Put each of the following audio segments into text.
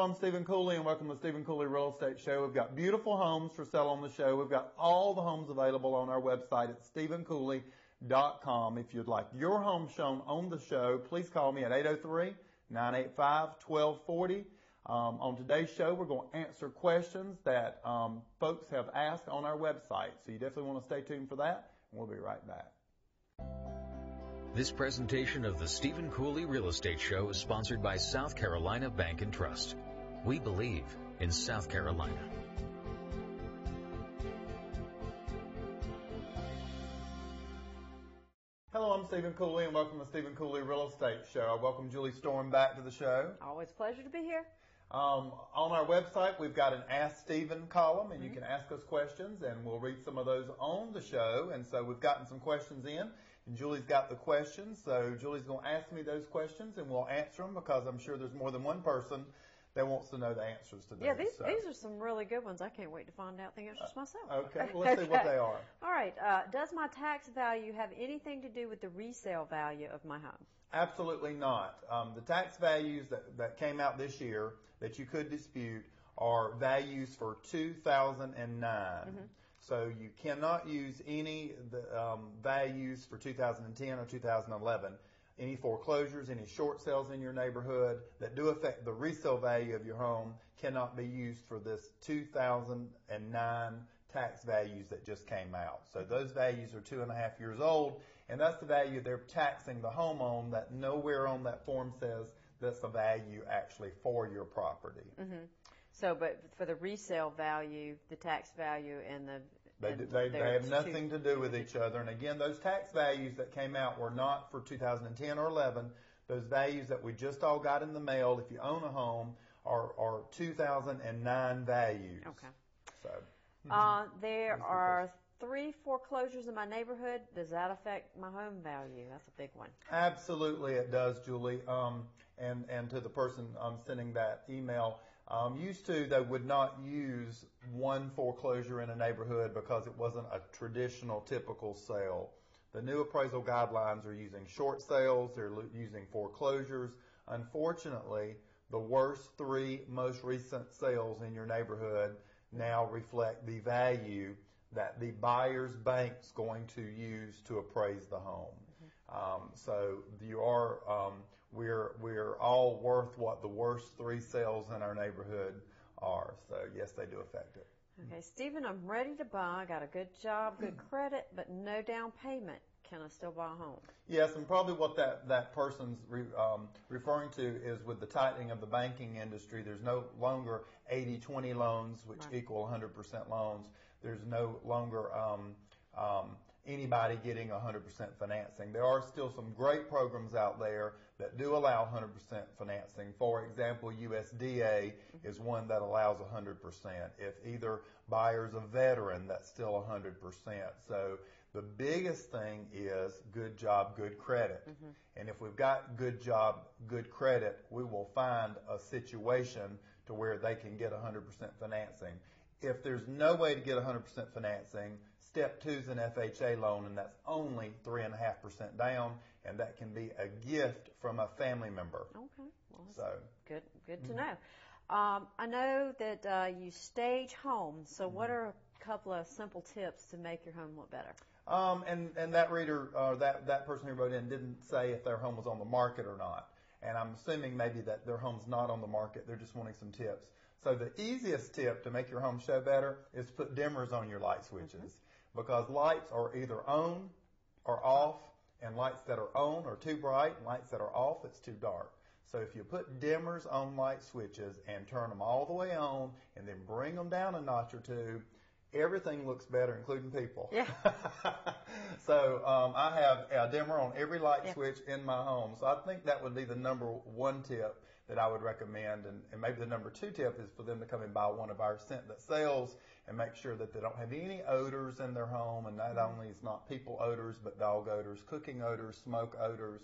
Hello, I'm Stephen Cooley, and welcome to the Stephen Cooley Real Estate Show. We've got beautiful homes for sale on the show. We've got all the homes available on our website at stephencooley.com. If you'd like your home shown on the show, please call me at 803-985-1240. On today's show, we're going to answer questions that folks have asked on our website. So you definitely want to stay tuned for that, and we'll be right back. This presentation of the Stephen Cooley Real Estate Show is sponsored by South Carolina Bank and Trust. We believe in South Carolina. Hello, I'm Stephen Cooley, and welcome to the Stephen Cooley Real Estate Show. I welcome Julie Storm back to the show. Always a pleasure to be here. On our website, we've got an Ask Stephen column, and you can ask us questions, and we'll read some of those on the show. And so we've gotten some questions in, and Julie's got the questions. So Julie's going to ask me those questions, and we'll answer them because I'm sure there's more than one person that wants to know the answers to these. Yeah, these are some really good ones. I can't wait to find out the answers myself. Okay, well, let's see what they are. All right. Does my tax value have anything to do with the resale value of my home? Absolutely not. The tax values that came out this year that you could dispute are values for 2009. So you cannot use any values for 2010 or 2011. Any foreclosures, any short sales in your neighborhood that do affect the resale value of your home cannot be used for this 2009 tax values that just came out. So those values are 2.5 years old, and that's the value they're taxing the home on. That nowhere on that form says that's the value actually for your property. So, but for the resale value, the tax value and the They have nothing to do with each other. And again, those tax values that came out were not for 2010 or 11. Those values that we just all got in the mail, if you own a home, are 2009 values. Okay. So there are 3 foreclosures in my neighborhood. Does that affect my home value? That's a big one. Absolutely, it does, Julie. And to the person sending that email, used to they would not use one foreclosure in a neighborhood because it wasn't a traditional, typical sale. The new appraisal guidelines are using short sales. They're using foreclosures. Unfortunately, the worst 3 most recent sales in your neighborhood now reflect the value that the buyer's bank's going to use to appraise the home. So you are, we're all worth what the worst 3 sales in our neighborhood are. So yes, they do affect it. Okay, Stephen, I'm ready to buy. I got a good job, good credit, but no down payment. Can I still buy a home? Yes, and probably what that person's referring to is with the tightening of the banking industry, there's no longer 80-20 loans, which equal 100% loans. There's no longer anybody getting 100% financing. There are still some great programs out there that do allow 100% financing. For example, USDA is one that allows 100%. If either buyer's a veteran, that's still 100%. So the biggest thing is good job, good credit. And if we've got good job, good credit, we will find a situation to where they can get 100% financing. If there's no way to get 100% financing, step 2 is an FHA loan, and that's only 3.5% down, and that can be a gift from a family member. Okay, well, so good to know. I know that you stage homes, so what are a couple of simple tips to make your home look better? And that reader, that person who wrote in didn't say if their home was on the market or not. And I'm assuming maybe that their home's not on the market. They're just wanting some tips. So the easiest tip to make your home show better is to put dimmers on your light switches. Because lights are either on or off, and lights that are on are too bright, and lights that are off, it's too dark. So if you put dimmers on light switches and turn them all the way on and then bring them down a notch or 2, everything looks better, including people. So I have a dimmer on every light switch in my home. So I think that would be the number 1 tip that I would recommend. And maybe the number 2 tip is for them to come and buy one of our Scent That Sells and make sure that they don't have any odors in their home. And not only is not people odors, but dog odors, cooking odors, smoke odors,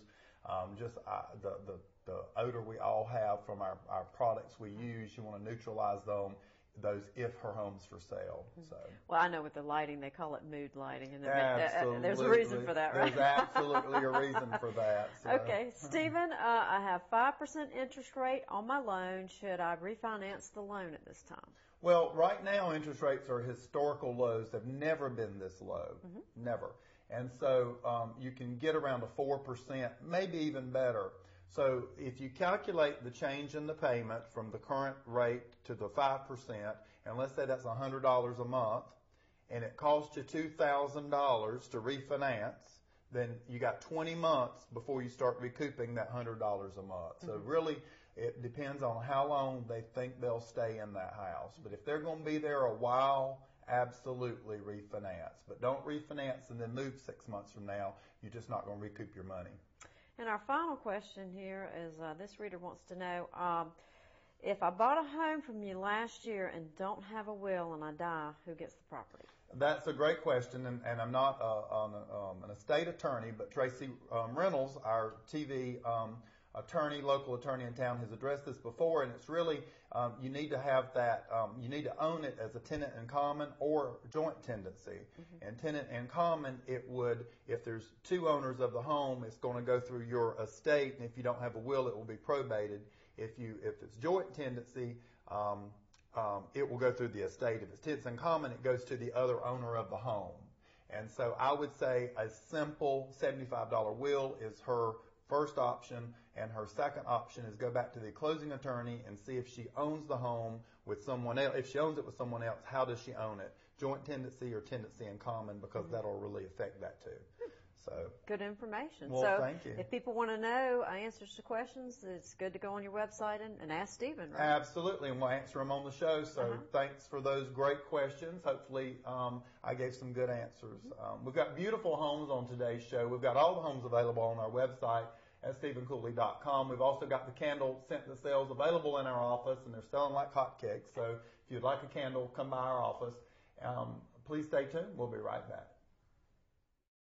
the odor we all have from our products we use. You want to neutralize them. those if her home's for sale. So. Well, I know with the lighting, they call it mood lighting, and Absolutely. there's a reason for that, right? There's absolutely a reason for that. So. Okay, Stephen, I have 5% interest rate on my loan. Should I refinance the loan at this time? Well, right now interest rates are historical lows. They've never been this low, never. And so you can get around a 4%, maybe even better. So if you calculate the change in the payment from the current rate to the 5%, and let's say that's $100 a month, and it costs you $2,000 to refinance, then you got 20 months before you start recouping that $100 a month. So really, it depends on how long they think they'll stay in that house. But if they're going to be there a while, absolutely refinance. But don't refinance and then move 6 months from now. You're just not going to recoup your money. And our final question here is this reader wants to know, if I bought a home from you last year and don't have a will and I die, who gets the property? That's a great question, and I'm not an estate attorney, but Tracy Reynolds, our TV attorney, local attorney in town, has addressed this before, and it's really you need to have that, you need to own it as a tenant in common or joint tenancy. And tenant in common, it would, if there's two owners of the home, it's going to go through your estate, and if you don't have a will, it will be probated. If it's joint tenancy, it will go through the estate. If it's tenants in common, it goes to the other owner of the home. And so I would say a simple $75 will is her first option, and her second option is go back to the closing attorney and see if she owns the home with someone else. If she owns it with someone else, how does she own it? Joint tenancy or tenancy in common, because that'll really affect that too. So good information. Well, so thank you. If people want to know answers to questions, it's good to go on your website and ask Stephen, right? Absolutely, and we'll answer them on the show. So thanks for those great questions. Hopefully I gave some good answers. We've got beautiful homes on today's show. We've got all the homes available on our website at StephenCooley.com. We've also got the candle scent that sells available in our office, and they're selling like hotcakes. So if you'd like a candle, come by our office. Please stay tuned. We'll be right back.